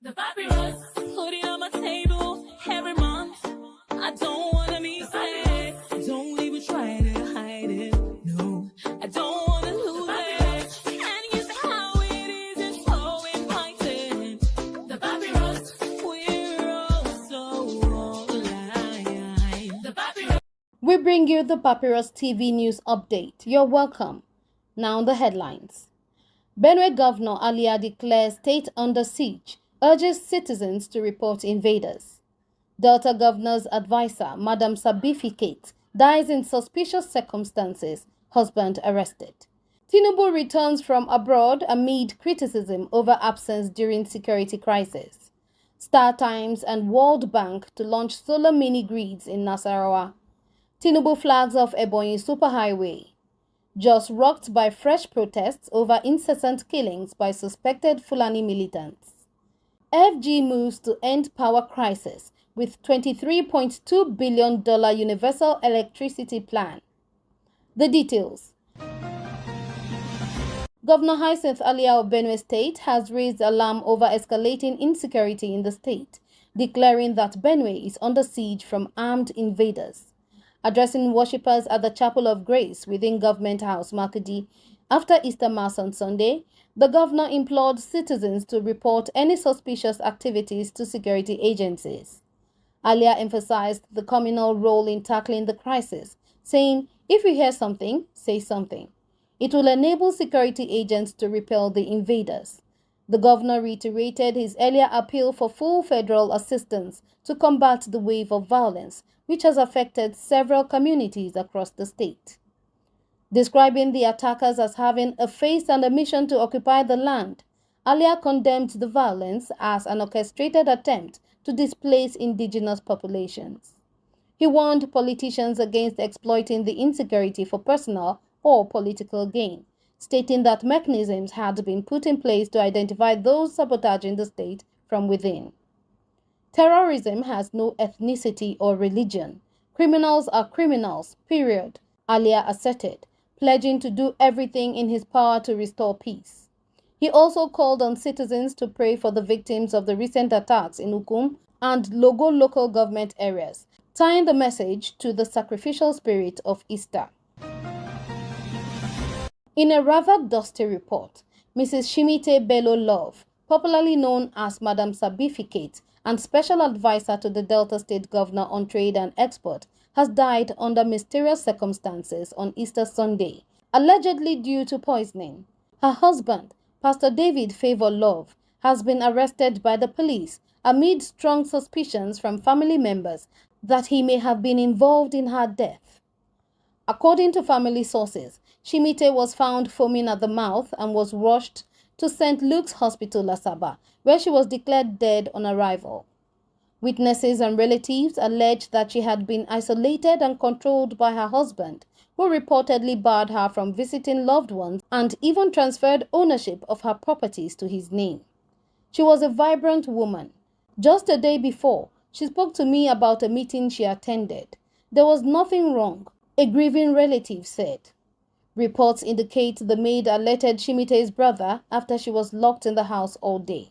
The papyrus, putting on my table every month. I don't wanna be sad. Don't even try to hide it. No, I don't wanna lose it. And you say how it is, it's so inviting. The papyrus, we're all so alive. The papyrus. We bring you the Papyrus TV news update. You're welcome. Now the headlines. Benue Governor Alia declares state under siege, urges citizens to report invaders. Delta Governor's advisor, Madam Sabificate, dies in suspicious circumstances, husband arrested. Tinubu returns from abroad amid criticism over absence during security crisis. Star Times and World Bank to launch solar mini-grids in Nasarawa. Tinubu flags off Ebonyi Superhighway. Just rocked by fresh protests over incessant killings by suspected Fulani militants. FG moves to end power crisis with $23.2 billion universal electricity plan. The details. Governor Hyacinth Alia of Benue State has raised alarm over escalating insecurity in the state, declaring that Benue is under siege from armed invaders. Addressing worshippers at the Chapel of Grace within Government House, Makudi, after Easter Mass on Sunday, the governor implored citizens to report any suspicious activities to security agencies. Alia emphasized the communal role in tackling the crisis, saying, "If you hear something, say something." It will enable security agents to repel the invaders. The governor reiterated his earlier appeal for full federal assistance to combat the wave of violence, which has affected several communities across the state. Describing the attackers as having a face and a mission to occupy the land, Alia condemned the violence as an orchestrated attempt to displace indigenous populations. He warned politicians against exploiting the insecurity for personal or political gain, stating that mechanisms had been put in place to identify those sabotaging the state from within. Terrorism has no ethnicity or religion. Criminals are criminals, period, Alia asserted, pledging to do everything in his power to restore peace. He also called on citizens to pray for the victims of the recent attacks in Ukum and Logo local government areas, tying the message to the sacrificial spirit of Easter. In a rather dusty report, Mrs. Shimite Bello Love, popularly known as Madam Sabificate and special advisor to the Delta State Governor on Trade and Export, has died under mysterious circumstances on Easter Sunday, allegedly due to poisoning. Her husband, Pastor David Favor Love, has been arrested by the police amid strong suspicions from family members that he may have been involved in her death. According to family sources, Shimite was found foaming at the mouth and was rushed to St. Luke's Hospital, Asaba, where she was declared dead on arrival. Witnesses and relatives alleged that she had been isolated and controlled by her husband, who reportedly barred her from visiting loved ones and even transferred ownership of her properties to his name. She was a vibrant woman. Just a day before, she spoke to me about a meeting she attended. There was nothing wrong, a grieving relative said. Reports indicate the maid alerted Shimite's brother after she was locked in the house all day.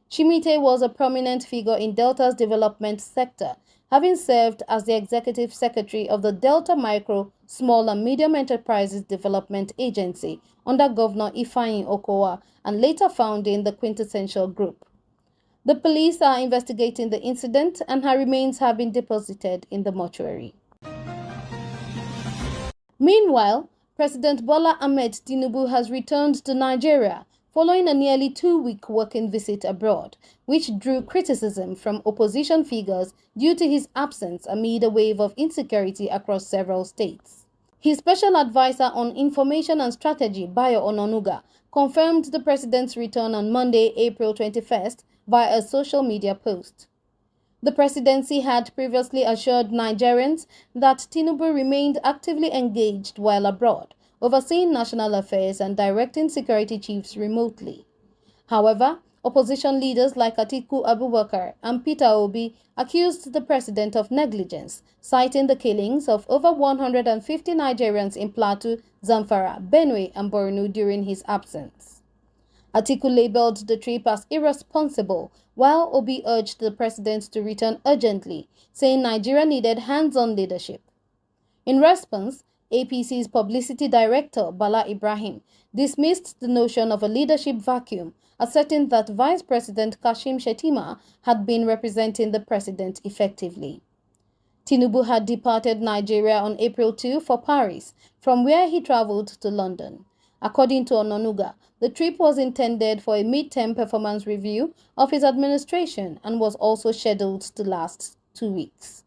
Shimite was a prominent figure in Delta's development sector, having served as the executive secretary of the Delta Micro, Small and Medium Enterprises Development Agency under Governor Ifeanyi Okowa and later founding the Quintessential Group. The police are investigating the incident and her remains have been deposited in the mortuary. Meanwhile, President Bola Ahmed Tinubu has returned to Nigeria following a nearly 2-week working visit abroad, which drew criticism from opposition figures due to his absence amid a wave of insecurity across several states. His special advisor on information and strategy, Bayo Ononuga, confirmed the president's return on Monday, April 21st, via a social media post. The presidency had previously assured Nigerians that Tinubu remained actively engaged while abroad, overseeing national affairs and directing security chiefs remotely. However, opposition leaders like Atiku Abubakar and Peter Obi accused the president of negligence, citing the killings of over 150 Nigerians in Plateau, Zamfara, Benue and Borno during his absence. Atiku labeled the trip as irresponsible, while Obi urged the president to return urgently, saying Nigeria needed hands-on leadership. In response, APC's publicity director, Bala Ibrahim, dismissed the notion of a leadership vacuum, asserting that Vice President Kashim Shettima had been representing the president effectively. Tinubu had departed Nigeria on April 2 for Paris, from where he traveled to London. According to Ononuga, the trip was intended for a mid-term performance review of his administration and was also scheduled to last 2 weeks.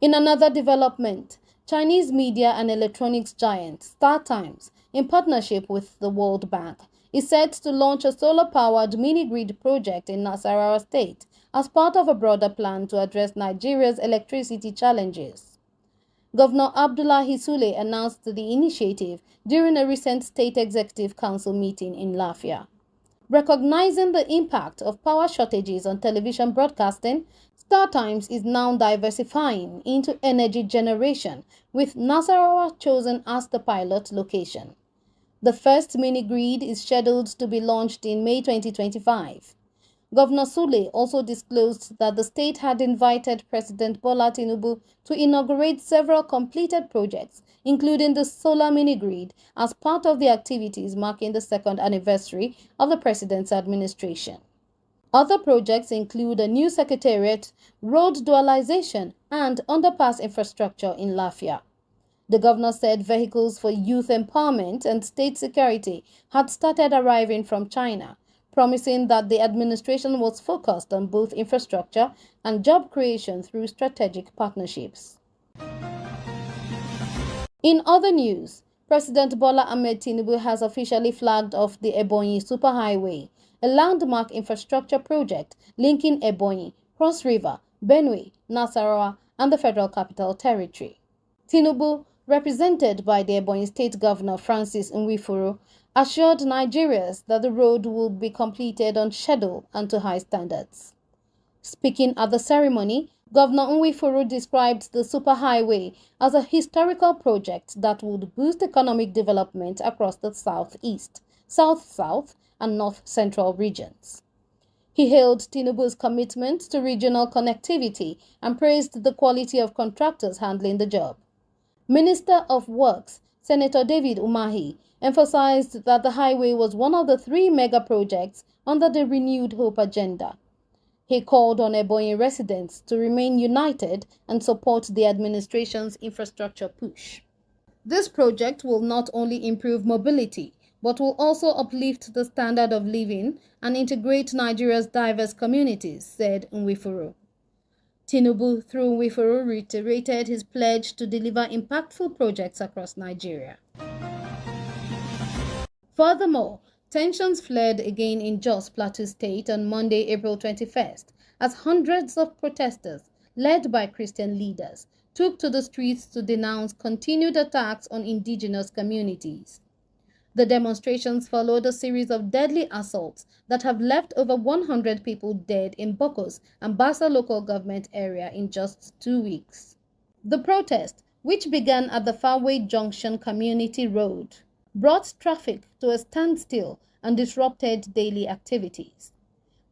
In another development, Chinese media and electronics giant StarTimes, in partnership with the World Bank, is set to launch a solar-powered mini-grid project in Nasarawa State as part of a broader plan to address Nigeria's electricity challenges. Governor Abdullahi Sule announced the initiative during a recent State Executive Council meeting in Lafia. Recognizing the impact of power shortages on television broadcasting, StarTimes is now diversifying into energy generation, with Nasarawa chosen as the pilot location. The first mini-grid is scheduled to be launched in May 2025. Governor Sule also disclosed that the state had invited President Bola Tinubu to inaugurate several completed projects, including the solar mini-grid, as part of the activities marking the second anniversary of the president's administration. Other projects include a new secretariat, road dualization, and underpass infrastructure in Lafia. The governor said vehicles for youth empowerment and state security had started arriving from China, promising that the administration was focused on both infrastructure and job creation through strategic partnerships. In other news, President Bola Ahmed Tinubu has officially flagged off the Ebonyi Superhighway, a landmark infrastructure project linking Ebonyi, Cross River, Benue, Nasarawa, and the Federal Capital Territory. Tinubu, represented by the Ebonyi State Governor Francis Nwifuru, assured Nigerians that the road would be completed on schedule and to high standards. Speaking at the ceremony, Governor Nwifuru described the superhighway as a historical project that would boost economic development across the southeast, south-south, and north-central regions. He hailed Tinubu's commitment to regional connectivity and praised the quality of contractors handling the job. Minister of Works, Senator David Umahi, emphasized that the highway was one of the 3 mega projects under the Renewed Hope agenda. He called on Ebonyi residents to remain united and support the administration's infrastructure push. This project will not only improve mobility, but will also uplift the standard of living and integrate Nigeria's diverse communities, said Nwifuru. Tinubu, through Nwifuru, reiterated his pledge to deliver impactful projects across Nigeria. Furthermore, tensions flared again in Jos Plateau State on Monday, April 21st, as hundreds of protesters, led by Christian leaders, took to the streets to denounce continued attacks on indigenous communities. The demonstrations followed a series of deadly assaults that have left over 100 people dead in Bokos and Bassa local government area in just 2 weeks. The protest, which began at the Farway Junction Community Road, brought traffic to a standstill and disrupted daily activities.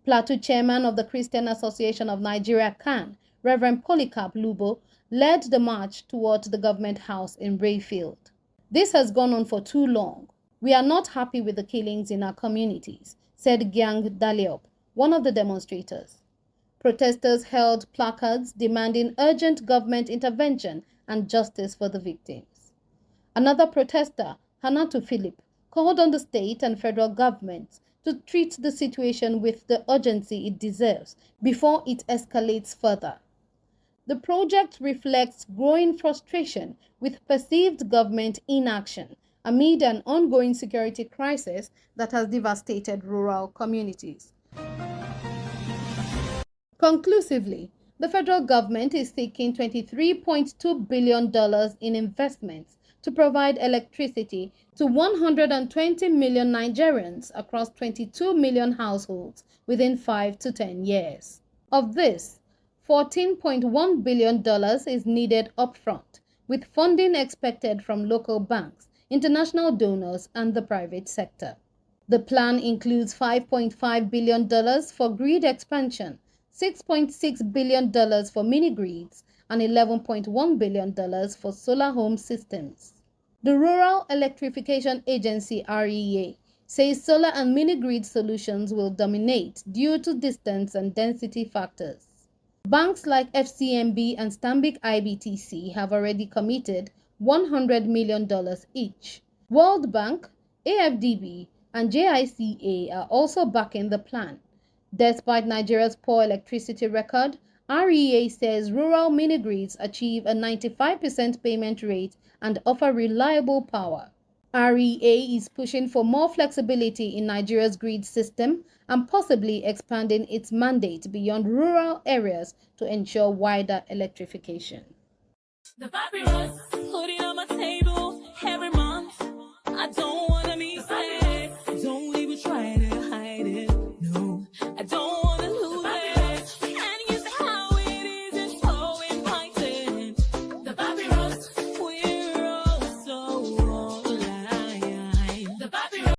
Plateau chairman of the Christian Association of Nigeria, CAN, Reverend Polycarp Lubo, led the march toward the government house in Brayfield. This has gone on for too long. We are not happy with the killings in our communities, said Gyang Daliop, one of the demonstrators. Protesters held placards demanding urgent government intervention and justice for the victims. Another protester, Hanatu Philip, called on the state and federal governments to treat the situation with the urgency it deserves before it escalates further. The project reflects growing frustration with perceived government inaction amid an ongoing security crisis that has devastated rural communities. Conclusively, the federal government is seeking $23.2 billion in investments to provide electricity to 120 million Nigerians across 22 million households within 5 to 10 years. Of this, $14.1 billion is needed upfront, with funding expected from local banks, international donors, and the private sector. The plan includes $5.5 billion for grid expansion, $6.6 billion for mini-grids, and $11.1 billion for solar home systems. The Rural Electrification Agency (REA) says solar and mini-grid solutions will dominate due to distance and density factors. Banks like FCMB and Stanbic IBTC have already committed $100 million each. World Bank, AFDB, and JICA are also backing the plan. Despite Nigeria's poor electricity record, REA says rural mini-grids achieve a 95% payment rate and offer reliable power. REA is pushing for more flexibility in Nigeria's grid system and possibly expanding its mandate beyond rural areas to ensure wider electrification. The papyrus, put it on my table every month. I don't want